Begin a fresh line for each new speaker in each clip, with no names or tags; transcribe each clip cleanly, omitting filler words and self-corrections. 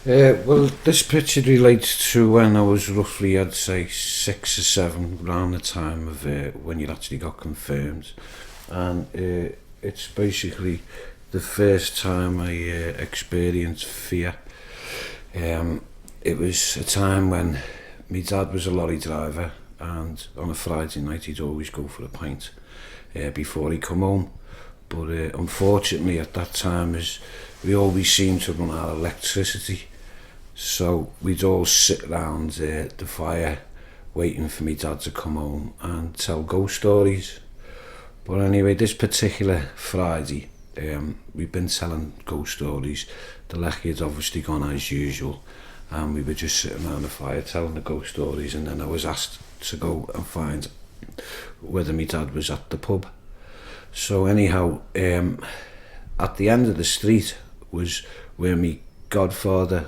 Well, this picture relates to when I was roughly, I'd say, 6 or 7, around the time of when you actually got confirmed. And it's basically the first time I experienced fear. It was a time when my dad was a lorry driver, and on a Friday night he'd always go for a pint before he come home. But unfortunately at that time, as we always seemed to run out of electricity, so we'd all sit around the fire waiting for me dad to come home and tell ghost stories. But anyway, this particular Friday, we've been telling ghost stories. The lecky had obviously gone as usual, and we were just sitting around the fire telling the ghost stories, and then I was asked to go and find whether my dad was at the pub. So anyhow, at the end of the street was where my godfather,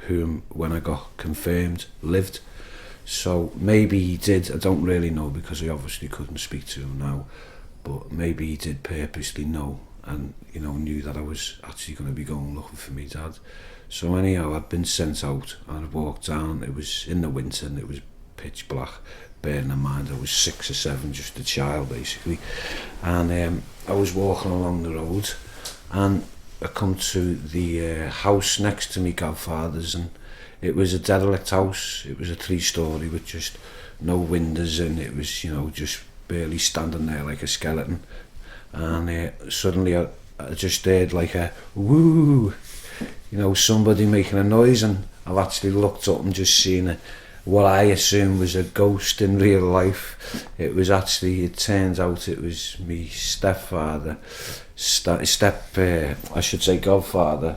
whom when I got confirmed, lived. So maybe he did, I don't really know because I obviously couldn't speak to him now, but maybe he did purposely know and knew that I was actually going to be going looking for me dad. So anyhow, I'd been sent out and I walked down. It was in the winter and it was pitch black, bearing in mind I was 6 or 7, just a child basically. And I was walking along the road and I come to the house next to me godfather's, and it was a derelict house. It was a 3-story with just no windows in. It was, just barely standing there like a skeleton. And suddenly I just heard like a woo, somebody making a noise, and I've actually looked up and just seen what I assumed was a ghost in real life. It turned out it was me stepfather, I should say godfather,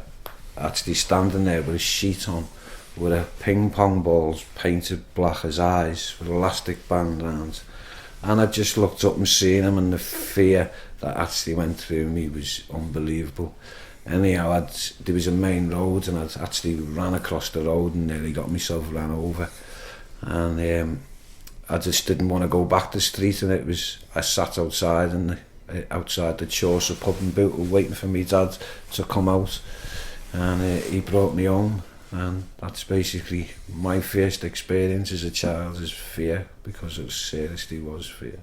actually standing there with a sheet on, with a ping pong balls painted black as eyes, with elastic band round. And I just looked up and seen him, and the fear that actually went through me was unbelievable. Anyhow, there was a main road, and I'd actually ran across the road and nearly got myself ran over. And I just didn't want to go back the street, and I sat outside outside the Chaucer pub and Bootle waiting for me dad to come out, and he brought me home. And that's basically my first experience as a child, is fear, because it seriously was fear.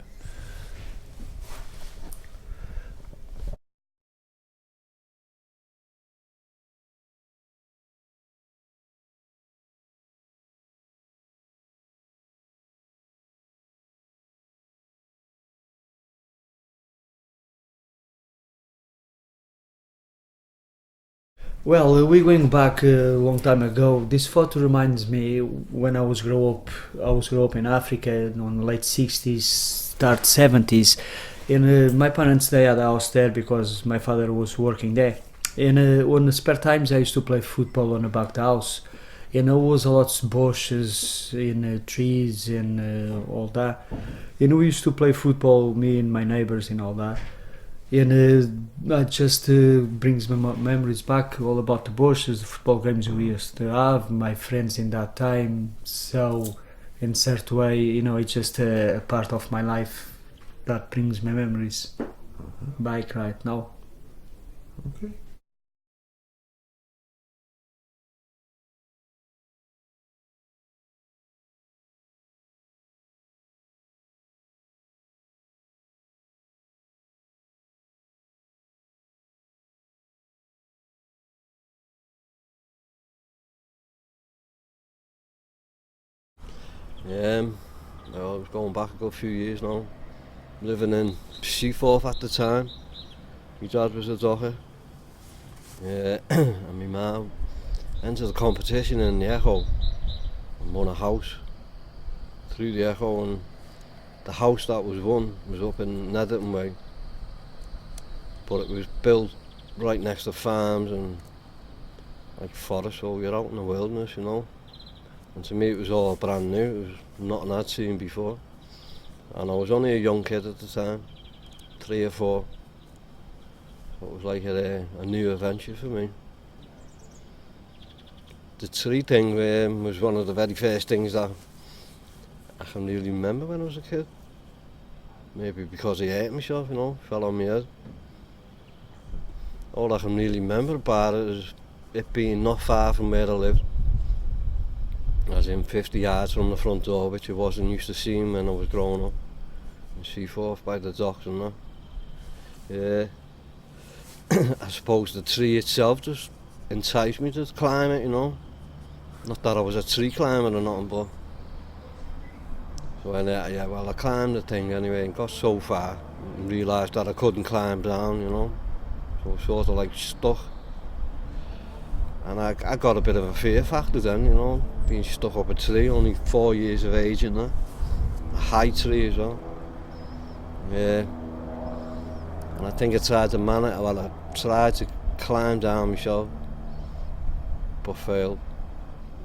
Well, we going back a long time ago. This photo reminds me when I was grow up. I was grow up in Africa in the late '60s, start '70s. And my parents they had a house there because my father was working there. And on the spare times, I used to play football on the back of the house. And there was a lot of bushes in trees and all that. And we used to play football, me and my neighbors and all that. And that just brings my memories back all about the bushes, the football games we used to have, my friends in that time. So in certain way, it's just a part of my life that brings my memories back right now.
Okay.
Um, I was going back a good few years now. Living in Seaforth at the time. My dad was a docker. And my mum entered a competition in the Echo and won a house through the Echo, and the house that was won was up in Netherton Way. But it was built right next to farms and like forest, so we were out in the wilderness. And to me it was all brand new, it was nothing I'd seen before. And I was only a young kid at the time, 3 or 4. So it was like a new adventure for me. The tree thing was one of the very first things that I can really remember when I was a kid. Maybe because I hurt myself, fell on my head. All I can really remember about it is it being not far from where I lived, as in 50 yards from the front door, which I wasn't used to seeing when I was growing up in Seaforth by the docks and that. Yeah. I suppose the tree itself just enticed me to climb it, you know. Not that I was a tree climber or nothing, but so I climbed the thing anyway and got so far and realised that I couldn't climb down, you know. So I was sort of like stuck. And I got a bit of a fear factor then, you know, being stuck up a tree, only 4 years of age and that. A high tree as well. Yeah. And I think I tried to I tried to climb down myself, but failed.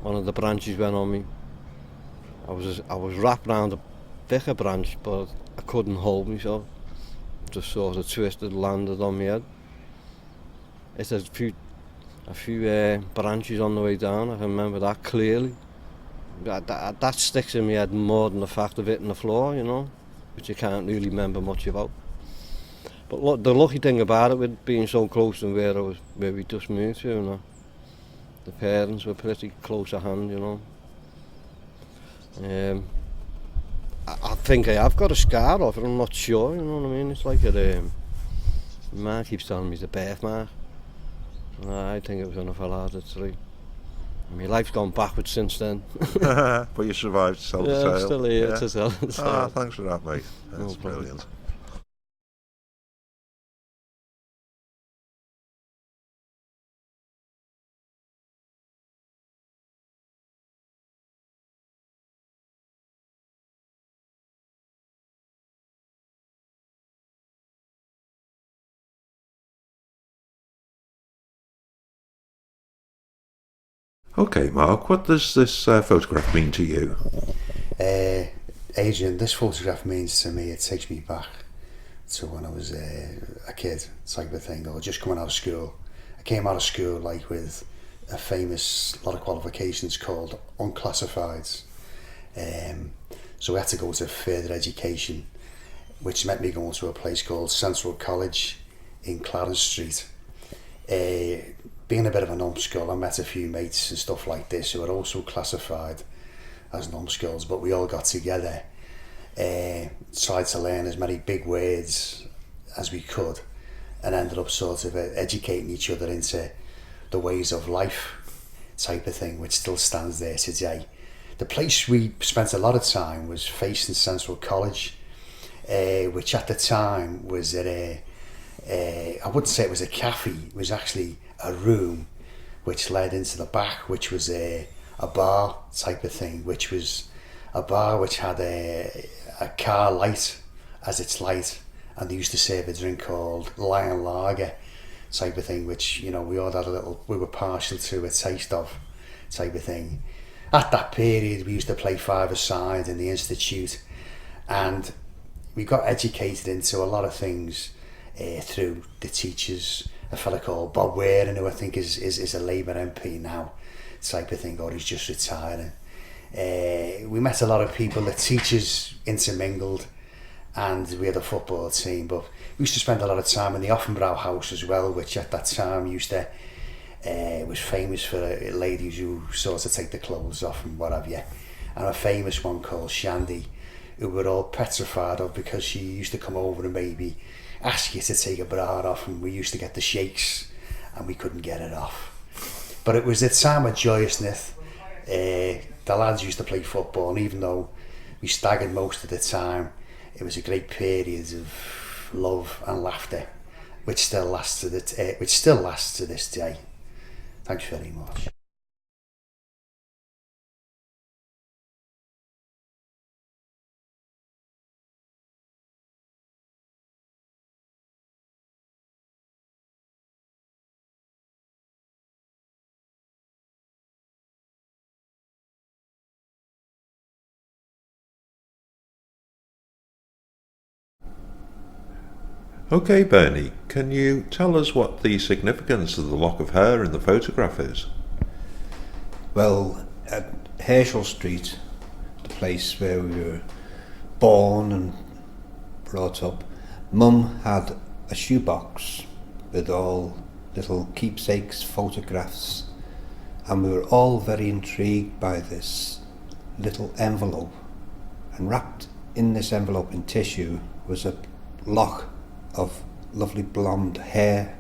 One of the branches went on me. I was wrapped around a thicker branch, but I couldn't hold myself. Just sort of twisted, landed on my head. It's a few branches on the way down. I can remember that clearly. That sticks in my head more than the fact of hitting the floor, you know, which you can't really remember much about. But look, the lucky thing about it, with being so close to where we just moved to, you know, the parents were pretty close at hand, you know. I think I have got a scar off it, I'm not sure, you know what I mean? It's like my man keeps telling me it's a birthmark. I think it was on a fell out of the tree. My life's gone backwards since then.
But you survived to tell the tale.
I'm still here to tell the tale.
Ah, thanks for that, mate. That's
No problem.
brilliant. Okay, Mark, what does this photograph mean to you?
Adrian, this photograph means to me, it takes me back to when I was a kid, type of thing, or just coming out of school. I came out of school like with a famous lot of qualifications called unclassifieds. So we had to go to further education, which meant me going to a place called Central College in Clarence Street. Being a bit of a numbskull, I met a few mates and stuff like this who were also classified as numbskulls, but we all got together, tried to learn as many big words as we could, and ended up sort of educating each other into the ways of life type of thing, which still stands there today. The place we spent a lot of time was facing Central College, which at the time was at I wouldn't say it was a cafe, it was actually a room which led into the back, which was a bar type of thing, which was a bar which had a car light as its light, and they used to serve a drink called Lion Lager type of thing, which, you know, we all had we were partial to a taste of type of thing. At that period we used to play five-a-side in the institute, and we got educated into a lot of things through the teachers. A fella called Bob Waring, who I think is a Labour MP now, type of thing, or he's just retiring. We met a lot of people, the teachers intermingled, and we had a football team, but we used to spend a lot of time in the Offenbrow house as well, which at that time was famous for ladies who sort of take the clothes off and what have you. And a famous one called Shandy, who were all petrified of, because she used to come over and maybe ask you to take a bra off, and we used to get the shakes and we couldn't get it off. But it was a time of joyousness. The lads used to play football, and even though we staggered most of the time, it was a great period of love and laughter, which still lasts to this day. Thanks very much.
Okay, Bernie, can you tell us what the significance of the lock of hair in the photograph is?
Well, at Herschel Street, the place where we were born and brought up, Mum had a shoebox with all little keepsakes, photographs, and we were all very intrigued by this little envelope. And wrapped in this envelope in tissue was a lock of lovely blonde hair.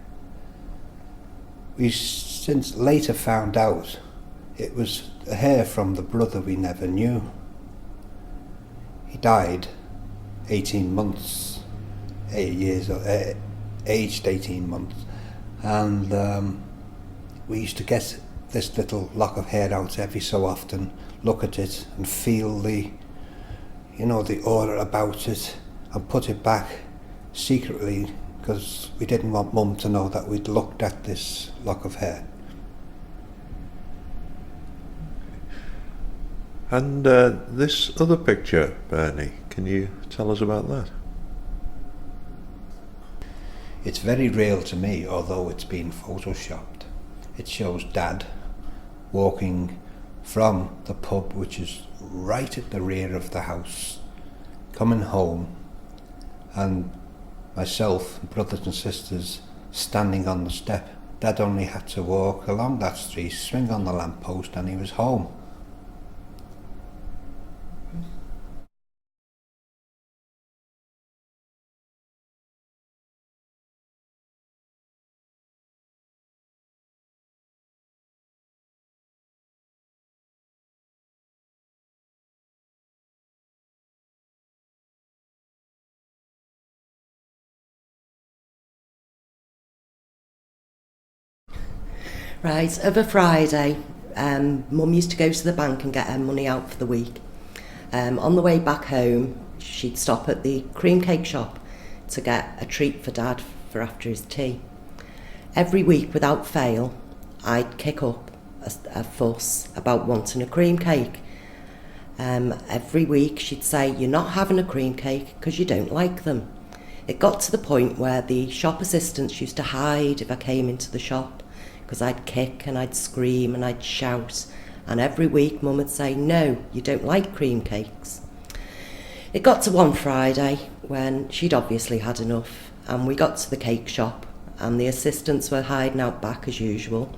We since later found out it was a hair from the brother we never knew. He died 18 months, 8 years, aged 18 months, and we used to get this little lock of hair out every so often, look at it and feel the aura about it, and put it back secretly because we didn't want Mum to know that we'd looked at this lock of hair.
And this other picture, Bernie, can you tell us about that?
It's very real to me, although it's been photoshopped. It shows Dad walking from the pub, which is right at the rear of the house, coming home, and myself, brothers and sisters, standing on the step. Dad only had to walk along that street, swing on the lamppost, and he was home.
Right, of a Friday, Mum used to go to the bank and get her money out for the week. On the way back home, she'd stop at the cream cake shop to get a treat for Dad for after his tea. Every week, without fail, I'd kick up a fuss about wanting a cream cake. Every week she'd say, "You're not having a cream cake because you don't like them." It got to the point where the shop assistants used to hide if I came into the shop, because I'd kick and I'd scream and I'd shout, and every week Mum would say, "No, you don't like cream cakes." It got to one Friday when she'd obviously had enough, and we got to the cake shop and the assistants were hiding out back as usual,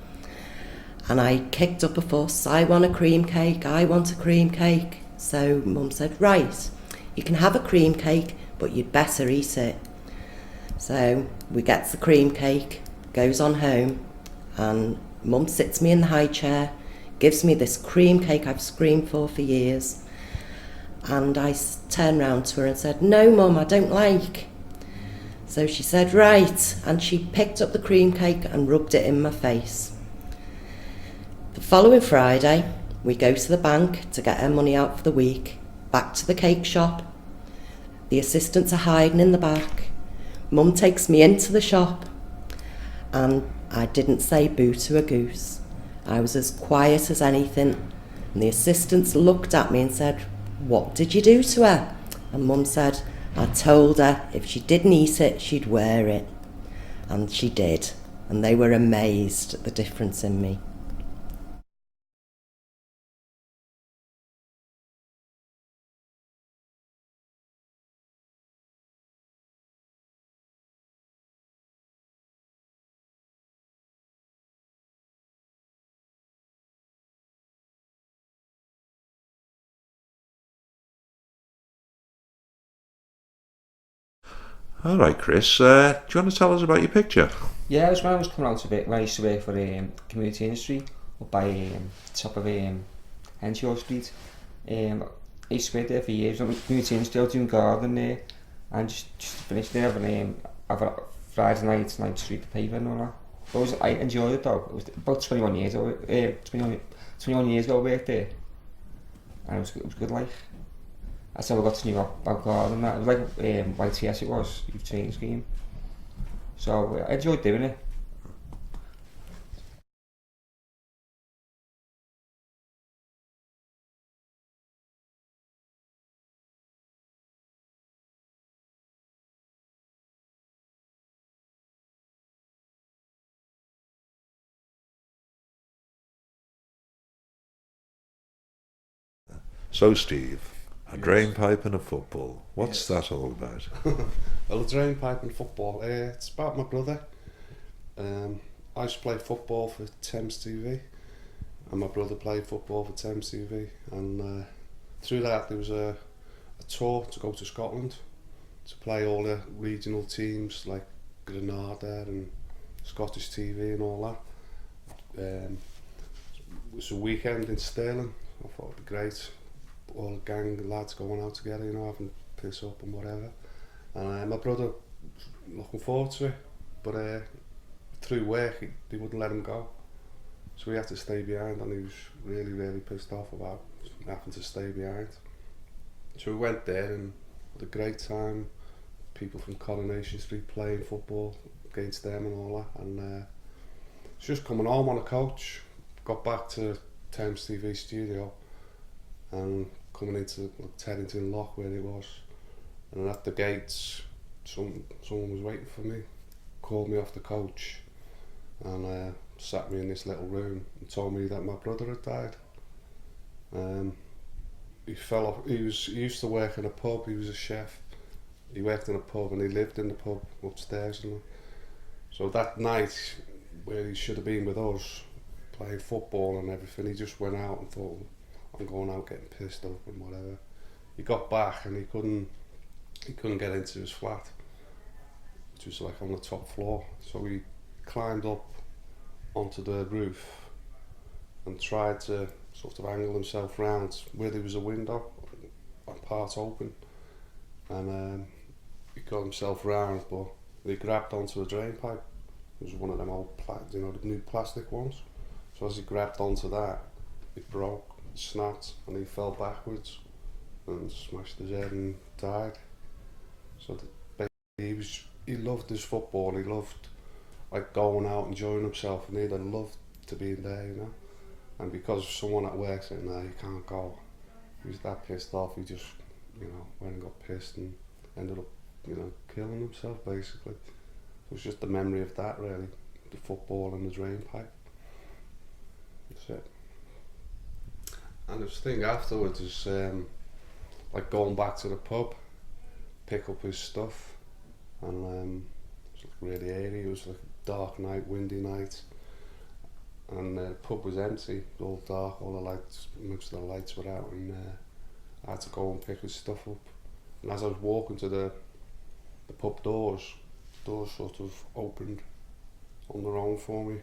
and I kicked up a fuss. "I want a cream cake, I want a cream cake." So Mum said, "Right, you can have a cream cake, but you'd better eat it." So we get the cream cake, goes on home, and Mum sits me in the high chair, gives me this cream cake I've screamed for years, and I turned round to her and said, "No, Mum, I don't like." So she said, "Right," and she picked up the cream cake and rubbed it in my face. The following Friday, we go to the bank to get her money out for the week, back to the cake shop. The assistants are hiding in the back. Mum takes me into the shop, and I didn't say boo to a goose. I was as quiet as anything, and the assistants looked at me and said, "What did you do to her?" And Mum said, "I told her if she didn't eat it, she'd wear it." And she did, and they were amazed at the difference in me.
All right, Chris, do you want to tell us about your picture?
Yeah, it was when I was coming out of it, when I used to work for community industry up by top of Henshaw Street. I used to work there for years. I was community industry, I was doing gardening there, and just finished there have a Friday night street the paper and all that. I enjoyed it though. It was about 21 years ago. 21 years ago I worked there, and it was good life. That's how I got to know about gardening. That it was like YTS. It was youth training scheme. So I enjoyed doing it.
So, Steve, a drain pipe and a football. What's that all about?
Well, a drain pipe and football. It's about my brother. I used to play football for Thames TV, and my brother played football for Thames TV, and through that there was a tour to go to Scotland to play all the regional teams like Granada and Scottish TV and all that. It was a weekend in Stirling. I thought it'd be great, all the gang of lads going out together, you know, having piss up and whatever. And my brother looking forward to it, but through work they wouldn't let him go, so he had to stay behind, and he was really pissed off about having to stay behind. So we went there and had a great time. People from Coronation Street playing football against them and all that, and it's just coming home on a coach, got back to Thames TV studio and coming into Teddington Lock where it was, and at the gates someone was waiting for me, called me off the coach and sat me in this little room and told me that my brother had died. He fell off. He used to work in a pub. He was a chef. He worked in a pub and he lived in the pub upstairs. And so that night, where he should have been with us, playing football and everything, he just went out and thought, I'm going out getting pissed off and whatever. He got back and he couldn't get into his flat, which was like on the top floor. So he climbed up onto the roof and tried to sort of angle himself round where there was a window, a part open, and he got himself round, but he grabbed onto a drain pipe. It was one of them old, the new plastic ones. So as he grabbed onto that, it broke, it snapped, and he fell backwards and smashed his head and died. So he loved his football. He loved like going out, enjoying himself, and he'd have loved to be there, you know. And because someone at work said, "No, you can't go," he was that pissed off. He just, went and got pissed and ended up, killing himself basically. So it's just the memory of that, really, the football and the drain pipe. That's it. And the thing afterwards is like going back to the pub, pick up his stuff, and it was like really airy. It was like a dark night, windy night, and the pub was empty, all dark, all the lights, most of the lights were out, and I had to go and pick his stuff up. And as I was walking to the pub doors sort of opened on their own for me.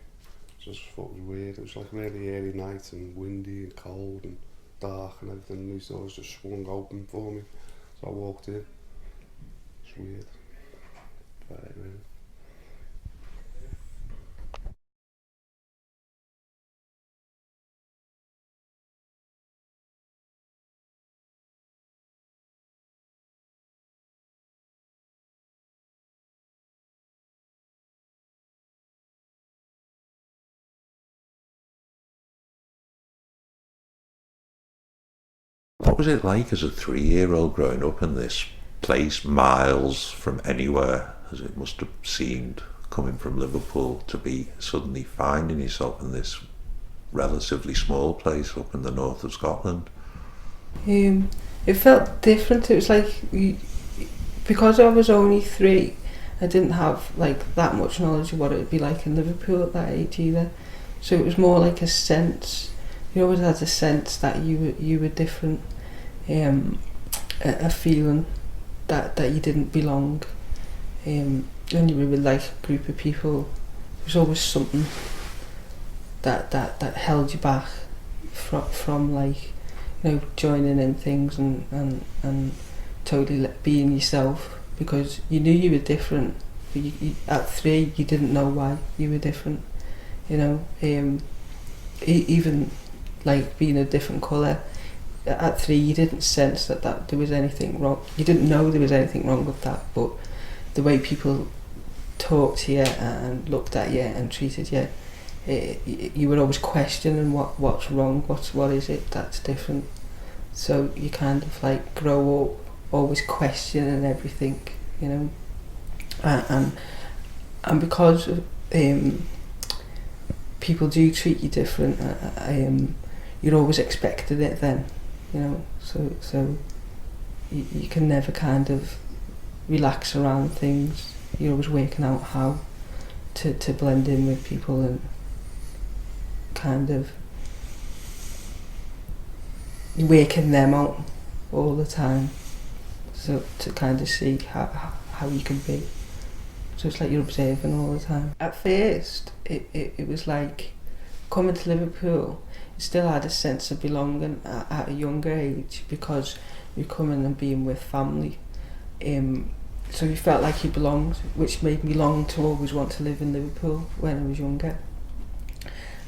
Just thought it was weird. It was like a really airy night and windy and cold and dark and everything, and these doors just swung open for me. So I walked in. It's weird. Very weird.
What was it like as a 3-year-old growing up in this place, miles from anywhere, as it must have seemed, coming from Liverpool, to be suddenly finding yourself in this relatively small place up in the north of Scotland?
It felt different. It was like, because I was only 3, I didn't have like that much knowledge of what it would be like in Liverpool at that age either. So it was more like a sense. You always had a sense that you were different, a feeling that you didn't belong. When you were with like a group of people, there was always something that held you back from like, joining in things and totally being yourself, because you knew you were different, but you, at 3 you didn't know why you were different. Even like being a different colour, at 3 you didn't sense that there was anything wrong. You didn't know there was anything wrong with that, but the way people talked to you and looked at you and treated you, you were always questioning what's wrong, what is it that's different. So you kind of like grow up always questioning everything, and because people do treat you different, you're always expecting it then, so you can never kind of relax around things. You're always working out how to blend in with people and kind of waking them out all the time, so to kind of see how you can be. So it's like you're observing all the time. At first, it was like coming to Liverpool, you still had a sense of belonging at a younger age because you're coming and being with family. So you felt like you belonged, which made me long to always want to live in Liverpool when I was younger.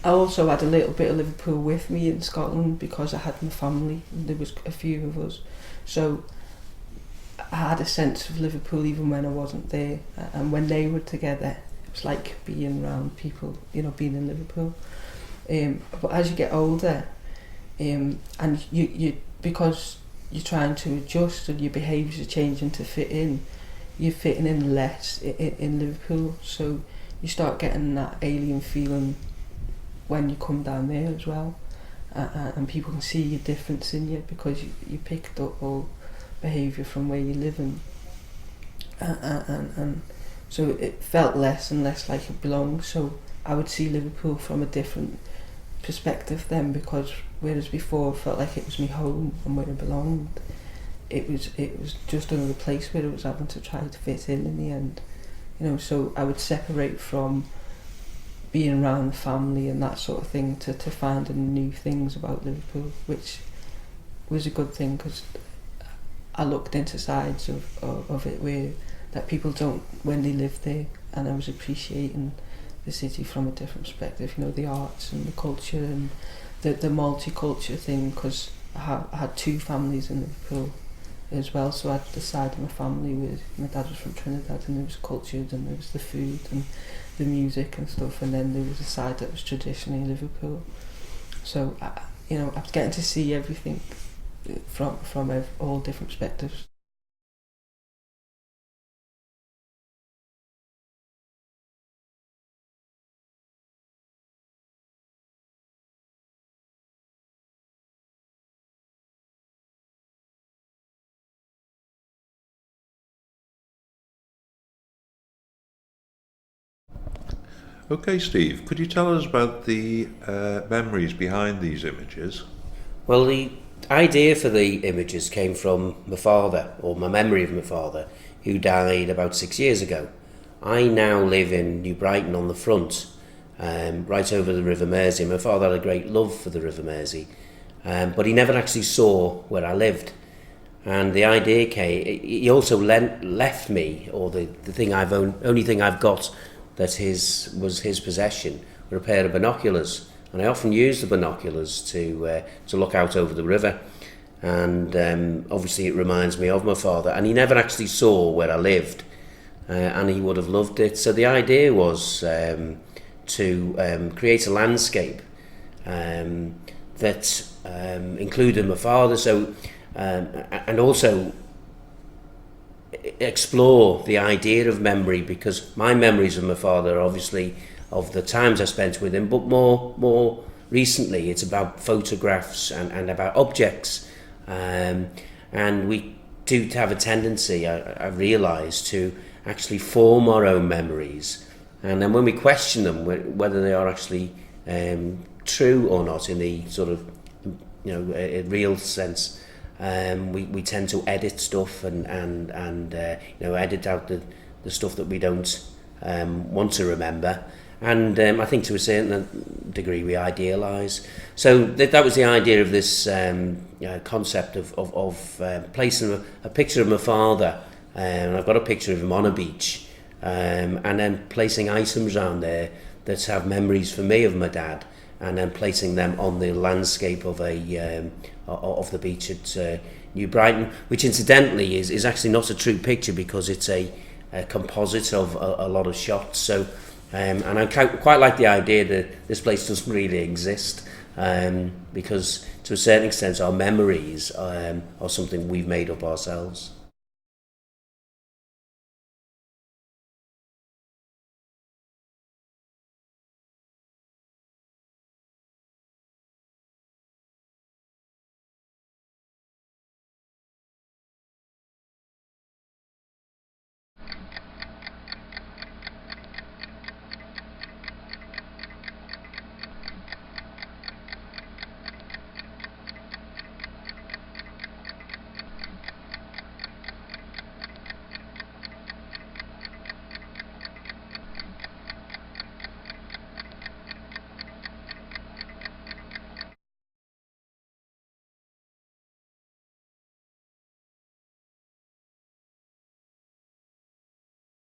I also had a little bit of Liverpool with me in Scotland because I had my family, and there was a few of us. So I had a sense of Liverpool even when I wasn't there, and when they were together, it was like being around people, being in Liverpool. But as you get older, and you because you're trying to adjust and your behaviours are changing to fit in, you're fitting in less in Liverpool, so you start getting that alien feeling when you come down there as well, and people can see your difference in you because you picked up all behaviour from where you live in, and so it felt less and less like it belonged. So I would see Liverpool from a different perspective then, because whereas before I felt like it was my home and where I belonged, it was just another place where I was having to try to fit in the end, so I would separate from being around the family and that sort of thing to finding new things about Liverpool, which was a good thing because I looked into sides of it where that people don't when they live there, and I was appreciating the city from a different perspective, the arts and the culture and the multicultural thing, because I had two families in Liverpool as well. So I had the side of my family where my dad was from Trinidad, and there was culture and there was the food and the music and stuff, and then there was a side that was traditionally Liverpool. So I was getting to see everything from all different perspectives.
Okay, Steve, could you tell us about the memories behind these images?
Well, the idea for the images came from my father, or my memory of my father, who died about 6 years ago. I now live in New Brighton on the front, right over the River Mersey. My father had a great love for the River Mersey, but he never actually saw where I lived. And the idea came, he also left me, or the only thing I've got that was his possession, were a pair of binoculars. And I often use the binoculars to look out over the river. And obviously it reminds me of my father. And he never actually saw where I lived, and he would have loved it. So the idea was to create a landscape that included my father. So and also explore the idea of memory, because my memories of my father are obviously of the times I spent with him, but more recently it's about photographs and about objects, and we do have a tendency, I realise, to actually form our own memories, and then when we question them, whether they are actually true or not in the sort of a real sense, we tend to edit stuff and edit out the stuff that we don't want to remember, and I think to a certain degree we idealise. So that was the idea of this concept of placing a picture of my father, and I've got a picture of him on a beach, and then placing items around there that have memories for me of my dad, and then placing them on the landscape of the beach at New Brighton, which incidentally is actually not a true picture because it's a composite of a lot of shots. So and I quite like the idea that this place doesn't really exist, because to a certain extent our memories are something we've made up ourselves.